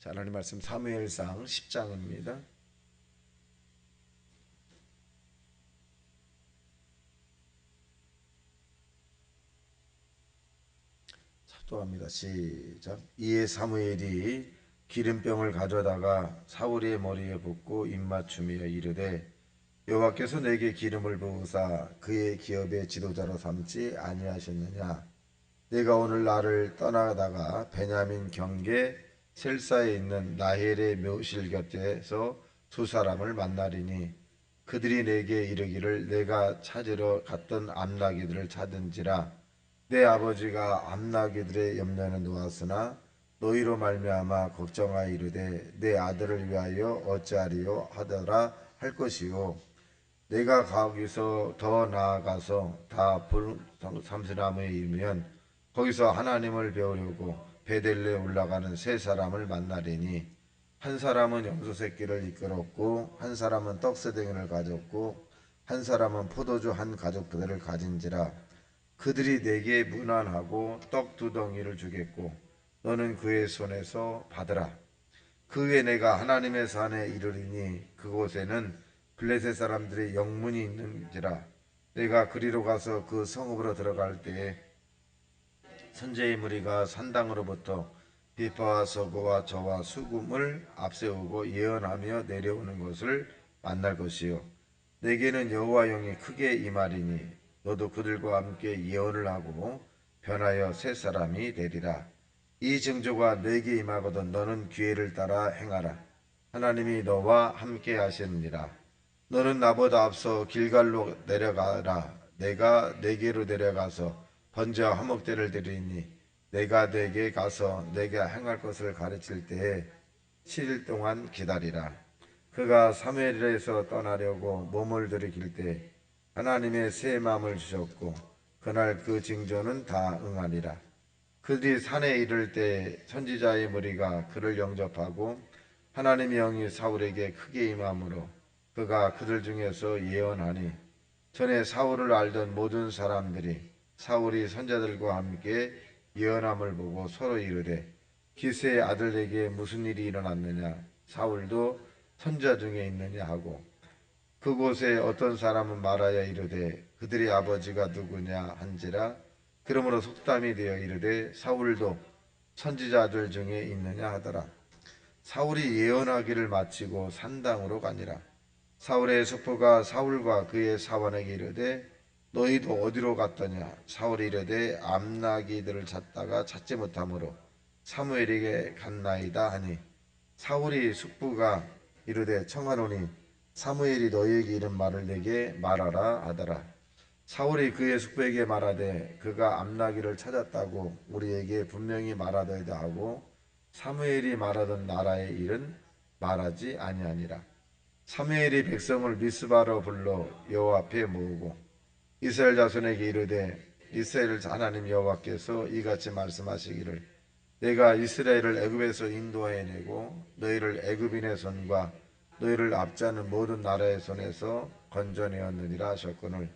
자, 하나님 말씀 사무엘상 10장입니다. 또 합니다. 시작. 이에 사무엘이 기름병을 가져다가 사울의 머리에 붓고 입맞춤이여 이르되 여호와께서 내게 기름을 부으사 그의 기업의 지도자로 삼지 아니하셨느냐. 내가 오늘 나를 떠나다가 베냐민 경계 셀사에 있는 라헬의 묘실 곁에서 두 사람을 만나리니 그들이 내게 이르기를 내가 찾으러 갔던 암나기들을 찾은지라. 내 아버지가 암나기들의 염려는 놓았으나 너희로 말미암아 걱정하여 이르되 내 아들을 위하여 어찌하리요 하더라 할 것이요. 내가 거기서 더 나아가서 다 삼스나무에 이르면 거기서 하나님을 배우려고 베델레 올라가는 세 사람을 만나리니 한 사람은 염소 새끼를 이끌었고 한 사람은 떡새덩이를 가졌고 한 사람은 포도주 한 가죽들을 가진지라. 그들이 내게 문안하고 떡 두 덩이를 주겠고 너는 그의 손에서 받으라. 그 후에 내가 하나님의 산에 이르리니 그곳에는 블레셋 사람들의 영문이 있는지라. 내가 그리로 가서 그 성읍으로 들어갈 때에 선제의 무리가 산당으로부터 비파와 서고와 저와 수금을 앞세우고 예언하며 내려오는 것을 만날 것이요. 내게는 여호와 영이 크게 임하리니 너도 그들과 함께 예언을 하고 변하여 새 사람이 되리라. 이 징조가 내게 임하거든 너는 기회를 따라 행하라. 하나님이 너와 함께 하시느니라. 너는 나보다 앞서 길갈로 내려가라. 내가 내게로 내려가서 번제와 화목제를 드리니 내가 내게 가서 내가 행할 것을 가르칠 때에 7일 동안 기다리라. 그가 사무엘에서 떠나려고 몸을 들이킬 때 하나님의 새 마음을 주셨고 그날 그 징조는 다 응하리라. 그들이 산에 이를 때 선지자의 무리가 그를 영접하고 하나님의 영이 사울에게 크게 임함으로 그가 그들 중에서 예언하니 전에 사울을 알던 모든 사람들이 사울이 선자들과 함께 예언함을 보고 서로 이르되 기스의 아들에게 무슨 일이 일어났느냐. 사울도 선자 중에 있느냐 하고 그곳에 어떤 사람은 말하여 이르되 그들의 아버지가 누구냐 한지라. 그러므로 속담이 되어 이르되 사울도 선지자들 중에 있느냐 하더라. 사울이 예언하기를 마치고 산당으로 가니라. 사울의 숙부가 사울과 그의 사원에게 이르되 너희도 어디로 갔더냐. 사울이 이르되 암나기들을 찾다가 찾지 못하므로 사무엘에게 갔나이다 하니 사울이 숙부가 이르되 청하노니 사무엘이 너희에게 이른 말을 내게 말하라 하더라. 사울이 그의 숙부에게 말하되 그가 암나기를 찾았다고 우리에게 분명히 말하더이다 하고 사무엘이 말하던 나라의 일은 말하지 아니하니라. 사무엘이 백성을 미스바로 불러 여호와 앞에 모으고 이스라엘 자손에게 이르되 이스라엘 하나님 여호와께서 이같이 말씀하시기를 내가 이스라엘을 애굽에서 인도해내고 너희를 애굽인의 손과 너희를 압자는 모든 나라의 손에서 건져내었느니라 하셨거늘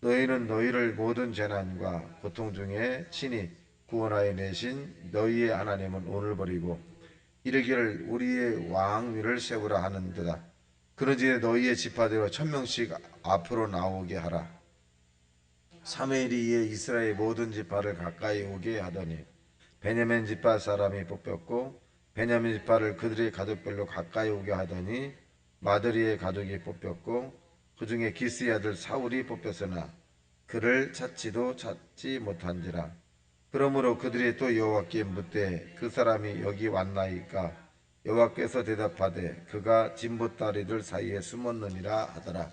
너희는 너희를 모든 재난과 고통 중에 친히 구원하여 내신 너희의 하나님은 오늘 버리고 이르기를 우리의 왕 위를 세우라 하는도다. 그러지 너희의 지파대로 1000명씩 앞으로 나오게 하라. 사무엘이 이에 이스라엘 모든 지파를 가까이 오게 하더니 베냐민 지파 사람이 뽑혔고 베냐민 지파를 그들의 가족별로 가까이 오게 하더니 마드리의 가족이 뽑혔고 그 중에 기스의 아들 사울이 뽑혔으나 그를 찾지도 찾지 못한지라. 그러므로 그들이 또 여호와께 묻되 그 사람이 여기 왔나이까. 여호와께서 대답하되 그가 진보다리들 사이에 숨었느니라 하더라.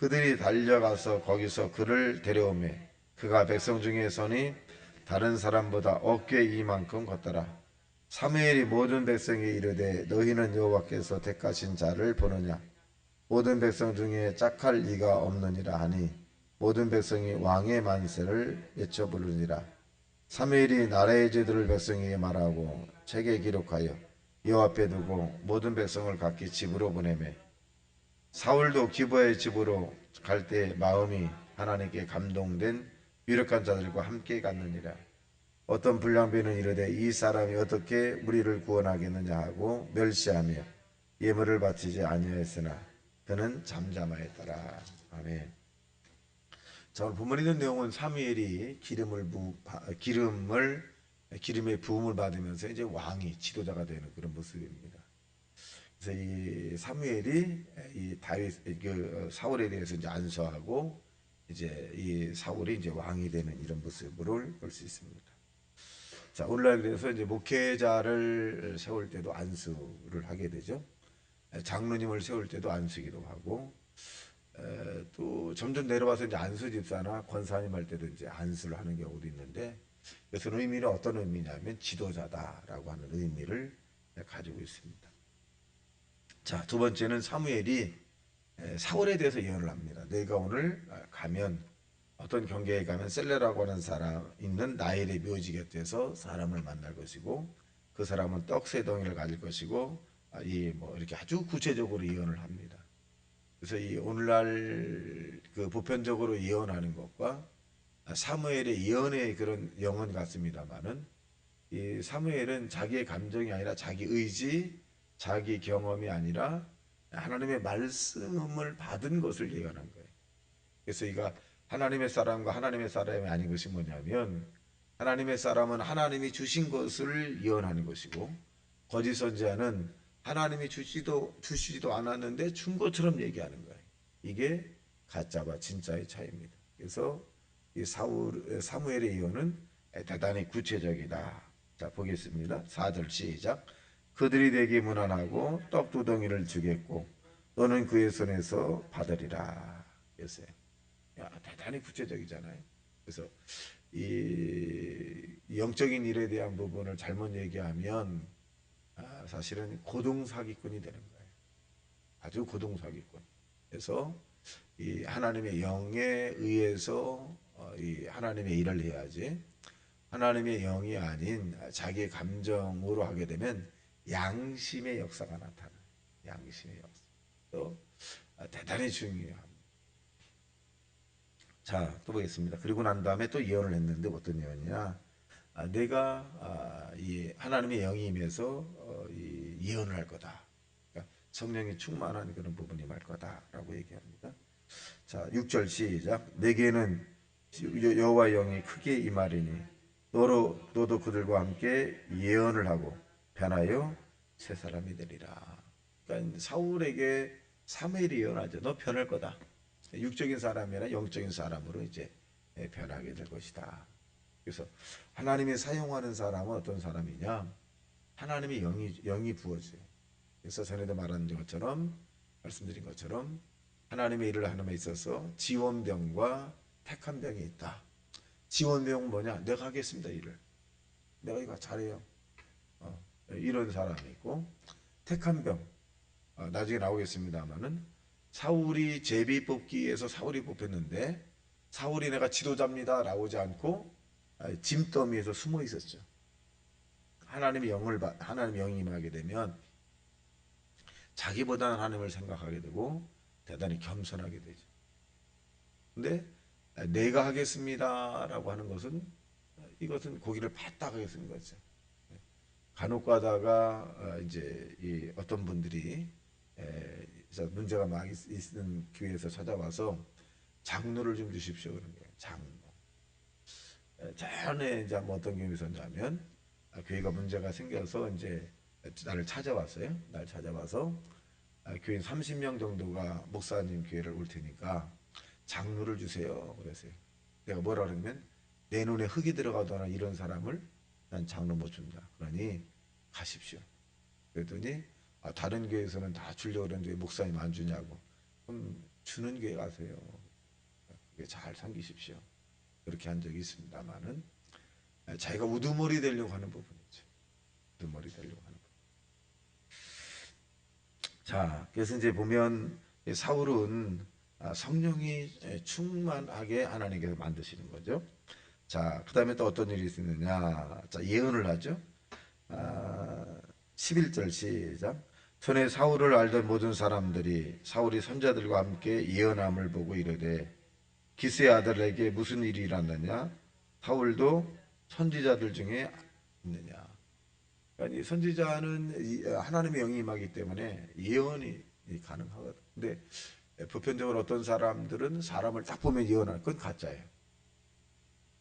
그들이 달려가서 거기서 그를 데려오매 그가 백성 중에 서니 다른 사람보다 어깨 이만큼 걷더라. 사무엘이 모든 백성에 이르되 너희는 여호와께서 택하신 자를 보느냐. 모든 백성 중에 짝할 리가 없느니라 하니 모든 백성이 왕의 만세를 외쳐 부르니라. 사무엘이 나라의 죄들을 백성에게 말하고 책에 기록하여 여호와 앞에 두고 모든 백성을 각기 집으로 보내매 사울도 기브아의 집으로 갈 때 마음이 하나님께 감동된 유력한 자들과 함께 갔느니라. 어떤 불량배는 이르되 이 사람이 어떻게 우리를 구원하겠느냐 하고 멸시하며 예물을 바치지 아니하였으나 그는 잠잠하였더라. 아멘. 자, 오늘 본문에 있는 내용은 사무엘이 기름의 부음을 받으면서 이제 왕이 지도자가 되는 그런 모습입니다. 그래서 이 사무엘이 이 다윗 그 사울에 대해서 이제 안수하고 이제 이 사울이 이제 왕이 되는 이런 모습을 볼 수 있습니다. 자, 오늘날 그래서 이제 목회자를 세울 때도 안수를 하게 되죠. 장로님을 세울 때도 안수기도 하고, 또 점점 내려와서 이제 안수 집사나 권사님 할 때도 이제 안수를 하는 경우도 있는데, 그래서 의미는 어떤 의미냐면 지도자다라고 하는 의미를 가지고 있습니다. 자, 두 번째는 사무엘이 사울에 대해서 예언을 합니다. 내가 오늘 가면 어떤 경계에 가면 셀레라고 하는 사람 있는 나일의 묘지 곁에서 사람을 만날 것이고 그 사람은 떡 세 덩이를 가질 것이고 이 뭐 이렇게 아주 구체적으로 예언을 합니다. 그래서 이 오늘날 그 보편적으로 예언하는 것과 사무엘의 예언의 그런 영혼 같습니다만은 이 사무엘은 자기의 감정이 아니라 자기 의지, 자기 경험이 아니라 하나님의 말씀을 받은 것을 예언한 거예요. 그래서 이가 하나님의 사람과 하나님의 사람이 아닌 것이 뭐냐면 하나님의 사람은 하나님이 주신 것을 예언하는 것이고 거짓 선지자는 하나님이 주시지도 않았는데 준 것처럼 얘기하는 거예요. 이게 가짜와 진짜의 차이입니다. 그래서 이 사무엘의 예언은 대단히 구체적이다. 자, 보겠습니다. 4절 시작. 그들이 내게 문안하고 떡 두 덩이를 주겠고 너는 그의 손에서 받으리라. 그랬어요. 야, 대단히 구체적이잖아요. 그래서 이 영적인 일에 대한 부분을 잘못 얘기하면 사실은 고동사기꾼이 되는 거예요. 아주 고동사기꾼. 그래서 이 하나님의 영에 의해서 이 하나님의 일을 해야지 하나님의 영이 아닌 자기의 감정으로 하게 되면 양심의 역사가 나타나요. 양심의 역사. 또 대단히 중요합니다. 자, 또 보겠습니다. 그리고 난 다음에 또 예언을 했는데 어떤 예언이냐? 내가 이 하나님의 영이 임해서 이 예언을 할 거다. 그러니까 성령이 충만한 그런 부분이 말 거다라고 얘기합니다. 자, 6절 시작. 내게는 여호와 영이 크게 임하리니 너도 그들과 함께 예언을 하고 변하여 새 사람이 되리라. 그러니까 사울에게 사무엘이 예언하죠. 너 변할 거다. 육적인 사람이 아니라 영적인 사람으로 이제 변하게 될 것이다. 그래서 하나님이 사용하는 사람은 어떤 사람이냐? 하나님의 영이 부어져요. 그래서 전에도 말씀드린 것처럼 하나님의 일을 하는 데 있어서 지원병과 택한 병이 있다. 지원병은 뭐냐? 내가 하겠습니다, 일을. 내가 이거 잘해요. 이런 사람이 있고 택한 병. 나중에 나오겠습니다만은 사울이 제비 뽑기에서 사울이 뽑혔는데 사울이 내가 지도자입니다 라고 하지 않고 짐더미에서 숨어 있었죠. 하나님의 영이 임하게 되면 자기보다는 하나님을 생각하게 되고 대단히 겸손하게 되죠. 근데 내가 하겠습니다라고 하는 것은 이것은 고기를 바짝 하겠는 거죠. 간혹 가다가 이제 어떤 분들이 문제가 막 있는 교회에서 찾아와서 장로를 좀 주십시오 그런 거예요. 장로. 전에 이제 뭐 어떤 경우에 있었냐면 교회가 문제가 생겨서 이제 나를 찾아왔어요. 날 찾아와서 교인 30명 정도가 목사님 교회를 올 테니까 장로를 주세요. 그랬어요. 내가 뭐라 그러면 내 눈에 흙이 들어가거나 이런 사람을 난 장로 못 준다. 그러니 가십시오. 그랬더니 다른 교회에서는 다 주려고 그러는데 목사님 안 주냐고. 그럼 주는 교회 가세요. 그게 잘 섬기십시오. 그렇게 한 적이 있습니다만은 자기가 우두머리 되려고 하는 부분이죠. 우두머리 되려고 하는 부분. 자, 그래서 이제 보면 사울은 성령이 충만하게 하나님께서 만드시는 거죠. 자, 그 다음에 또 어떤 일이 있느냐. 자, 예언을 하죠. 11절 시작. 전에 사울을 알던 모든 사람들이 사울이 선자들과 함께 예언함을 보고 이르되 기스의 아들에게 무슨 일이 일어났느냐. 사울도 선지자들 중에 있느냐. 그러니까 이 선지자는 하나님의 영이 임하기 때문에 예언이 가능하거든. 근데 보편적으로 어떤 사람들은 사람을 딱 보면 예언할 그건 가짜예요.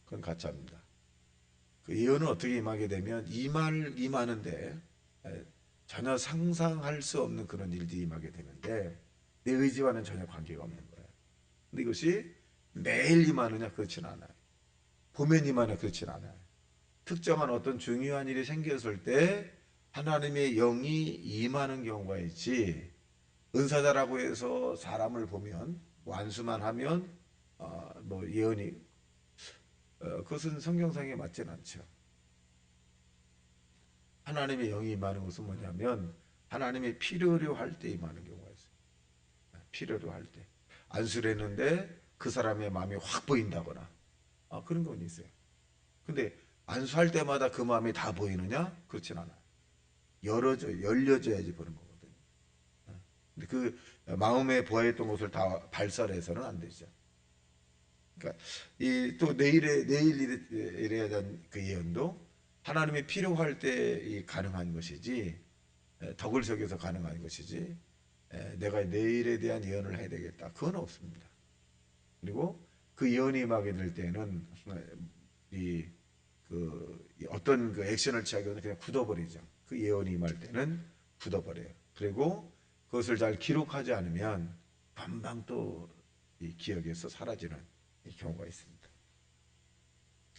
그건 가짜입니다. 그 예언은 어떻게 임하게 되면 임하는데 전혀 상상할 수 없는 그런 일들이 임하게 되는데 내 의지와는 전혀 관계가 없는 거예요. 근데 이것이 매일 임하느냐 그렇진 않아요. 보면 임하느냐 그렇진 않아요. 특정한 어떤 중요한 일이 생겼을 때 하나님의 영이 임하는 경우가 있지 은사자라고 해서 사람을 보면 완수만 하면 뭐 예언이 그것은 성경상에 맞진 않죠. 하나님의 영이 임하는 것은 뭐냐면 하나님의 필요로 할 때 임하는 경우가 있어요. 필요로 할 때. 안수를 했는데 그 사람의 마음이 확 보인다거나 그런 건 있어요. 근데 안수할 때마다 그 마음이 다 보이느냐? 그렇진 않아요. 열려져야지 보는 거거든요. 근데 그 마음에 보아했던 것을 다 발설해서는 안 되죠. 그러니까 이 또 내일 일에 대한 그 예언도 하나님이 필요할 때 가능한 것이지 덕을 속에서 가능한 것이지 내가 내일에 대한 예언을 해야 되겠다 그건 없습니다. 그리고 그 예언이 임하게 될 때는 이 어떤 그 액션을 취하기보다 그냥 굳어버리죠. 그 예언이 임할 때는 굳어버려요. 그리고 그것을 잘 기록하지 않으면 금방 또 이 기억에서 사라지는 경우가 있습니다.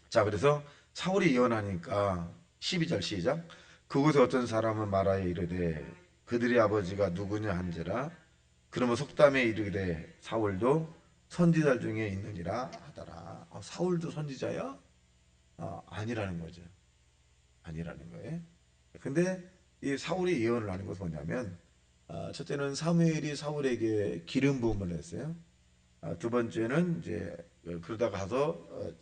자, 그래서 사울이 예언하니까 12절 시작. 그곳에 어떤 사람은 말하여 이르되 그들의 아버지가 누구냐 한지라. 그러면 속담에 이르되 사울도 선지자 중에 있느니라 하더라. 사울도 선지자야? 아니라는 거죠. 아니라는 거예요. 근데 이 사울이 예언을 하는 것은 뭐냐면 첫째는 사무엘이 사울에게 기름 부음을 했어요. 두 번째는 이제 그러다가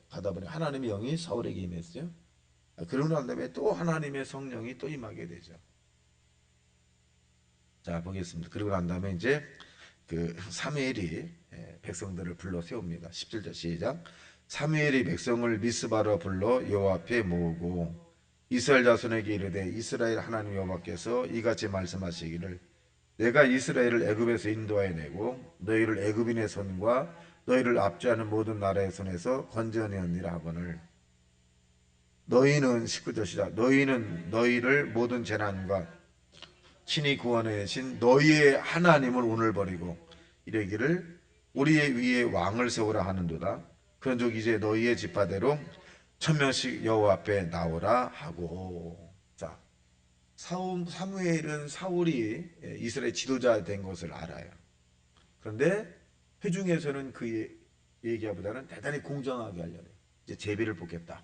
가다 보니 하나님의 영이 사울에게 임했어요. 그러고 난 다음에 또 하나님의 성령이 또 임하게 되죠. 자, 보겠습니다. 그리고 난 다음에 이제 그 사무엘이 백성들을 불러 세웁니다. 17절 시작. 사무엘이 백성을 미스바로 불러 여호와 앞에 모으고 이스라엘 자손에게 이르되 이스라엘 하나님 여호와께서 이같이 말씀하시기를 내가 이스라엘을 애굽에서 인도하여 내고 너희를 애굽인의 손과 너희를 압제하는 모든 나라의 손에서 건져내었니라 하거늘 너희는 19절 시작 너희는 너희를 모든 재난과 친히 구원해 신 너희의 하나님을 오늘 버리고 이르기를 우리의 위에 왕을 세우라 하는도다 그런즉 이제 너희의 지파대로 1000명씩 여호와 앞에 나오라 하고 자 사무엘은 사울이 이스라엘 지도자 된 것을 알아요. 그런데 회중에서는 그 얘기보다는 대단히 공정하게 하려고 해요. 이제 제비를 뽑겠다.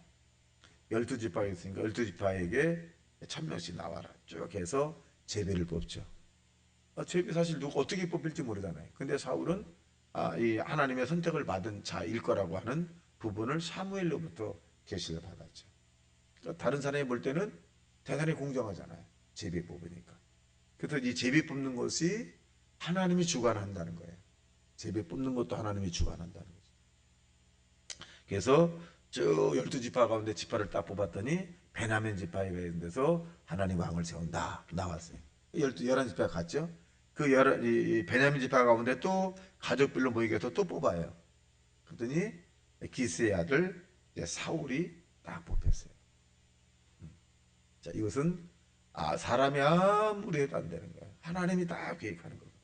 12지파가 있으니까 12지파에게 1000명씩 나와라. 쭉 해서 제비를 뽑죠. 제비 사실 누가 어떻게 뽑힐지 모르잖아요. 근데 사울은 이 하나님의 선택을 받은 자일 거라고 하는 부분을 사무엘로부터 계시를 받았죠. 그러니까 다른 사람이 볼 때는 대단히 공정하잖아요. 제비 뽑으니까. 그래서 이 제비 뽑는 것이 하나님이 주관한다는 거예요. 제비 뽑는 것도 하나님이 주관한다는 거죠. 그래서 쭉 12지파 가운데 지파를 딱 뽑았더니 베냐민 지파에 데서 하나님 왕을 세운다 나왔어요. 11지파가 갔죠. 이 베냐민 지파 가운데 또 가족별로 모이게 해서 또 뽑아요. 그랬더니 기스의 아들 사울이 딱 뽑혔어요. 자, 이것은 사람이 아무리 해도 안 되는 거예요. 하나님이 다 계획하는 거거든요.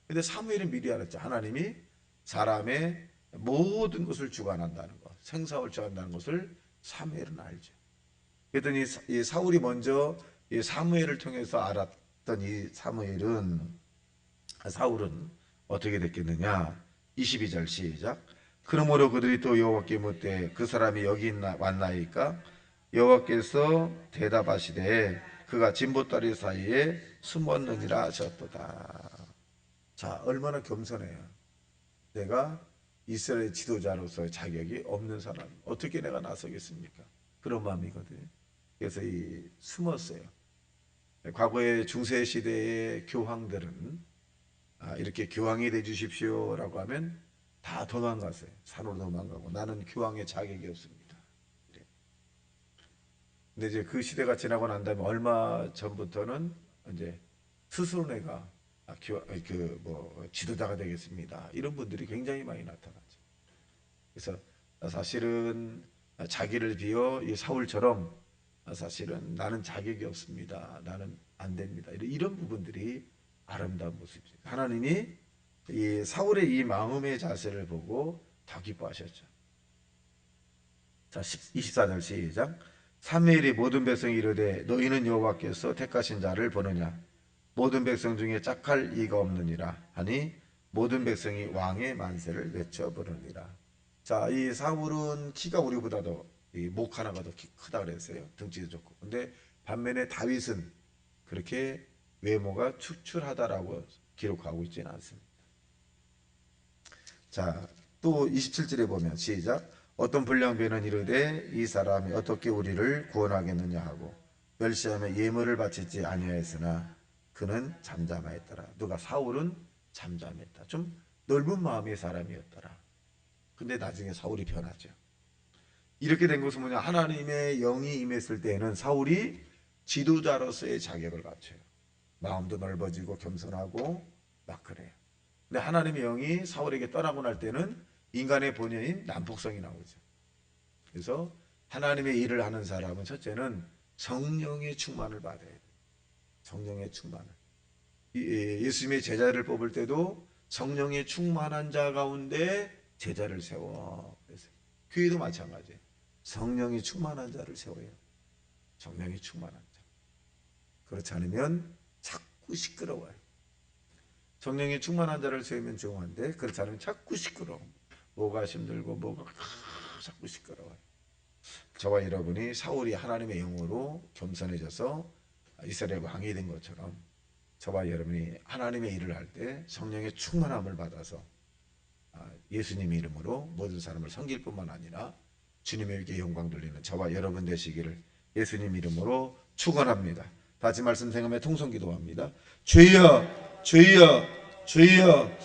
근데 사무엘은 미리 알았죠. 하나님이 사람의 모든 것을 주관한다는 것, 생사를 주관한다는 것을 사무엘은 알죠. 그랬더니 이 사울이 먼저 이 사무엘을 통해서 알았던 이 사울은 어떻게 됐겠느냐? 22절 시작. 그러므로 그들이 또 여호와께 묻되 그 사람이 여기 왔나이까? 여호와께서 대답하시되 그가 진보다리 사이에 숨었느니라 하셨도다. 자, 얼마나 겸손해요. 내가 이스라엘 지도자로서의 자격이 없는 사람 어떻게 내가 나서겠습니까? 그런 마음이거든요. 그래서 숨었어요. 과거의 중세 시대의 교황들은 이렇게 교황이 돼 주십시오라고 하면 다 도망갔어요. 산으로 도망가고 나는 교황의 자격이 없습니다. 근데 이제 그 시대가 지나고 난 다음에 얼마 전부터는 이제 스스로 내가 그뭐 지도자가 되겠습니다. 이런 분들이 굉장히 많이 나타나죠. 그래서 사실은 자기를 비워 이 사울처럼 사실은 나는 자격이 없습니다. 나는 안 됩니다. 이런 부분들이 아름다운 모습이죠. 하나님이 이 사울의 이 마음의 자세를 보고 더 기뻐하셨죠. 자, 24절 시작. 사무엘이 모든 백성이 이르되 너희는 여호와께서 택하신 자를 보느냐 모든 백성 중에 짝할 이가 없느니라 하니 모든 백성이 왕의 만세를 외쳐 부르니라. 자, 이 사울은 키가 우리보다도 이 목 하나가 더 크다 그랬어요. 등치도 좋고. 근데 반면에 다윗은 그렇게 외모가 축출하다라고 기록하고 있지는 않습니다. 자, 또 27절에 보면 시작. 어떤 불량배는 이르되 이 사람이 어떻게 우리를 구원하겠느냐 하고 멸시하며 예물을 바치지 아니하였으나 그는 잠잠하였더라. 누가? 사울은 잠잠했다. 좀 넓은 마음의 사람이었더라. 근데 나중에 사울이 변하죠. 이렇게 된 것은 뭐냐? 하나님의 영이 임했을 때에는 사울이 지도자로서의 자격을 갖춰요. 마음도 넓어지고 겸손하고 막 그래요. 근데 하나님의 영이 사울에게 떠나고 날 때는 인간의 본연인 난폭성이 나오죠. 그래서 하나님의 일을 하는 사람은 첫째는 성령의 충만을 받아야 돼요. 성령의 충만을. 예수님의 제자를 뽑을 때도 성령의 충만한 자 가운데 제자를 세워. 그래서 교회도 마찬가지예요. 성령이 충만한 자를 세워요. 성령이 충만한 자. 그렇지 않으면 자꾸 시끄러워요. 성령이 충만한 자를 세우면 좋은데 그렇지 않으면 자꾸 시끄러워. 뭐가 힘들고 뭐가 자꾸 시끄러워요. 저와 여러분이 사울이 하나님의 영으로 겸손해져서 이스라엘 왕이 된 것처럼 저와 여러분이 하나님의 일을 할 때 성령의 충만함을 받아서 예수님의 이름으로 모든 사람을 섬길 뿐만 아니라 주님에게 영광 돌리는 저와 여러분 되시기를 예수님 이름으로 축원합니다. 다시 말씀 생각하며 통성 기도합니다. 주여 주여 주여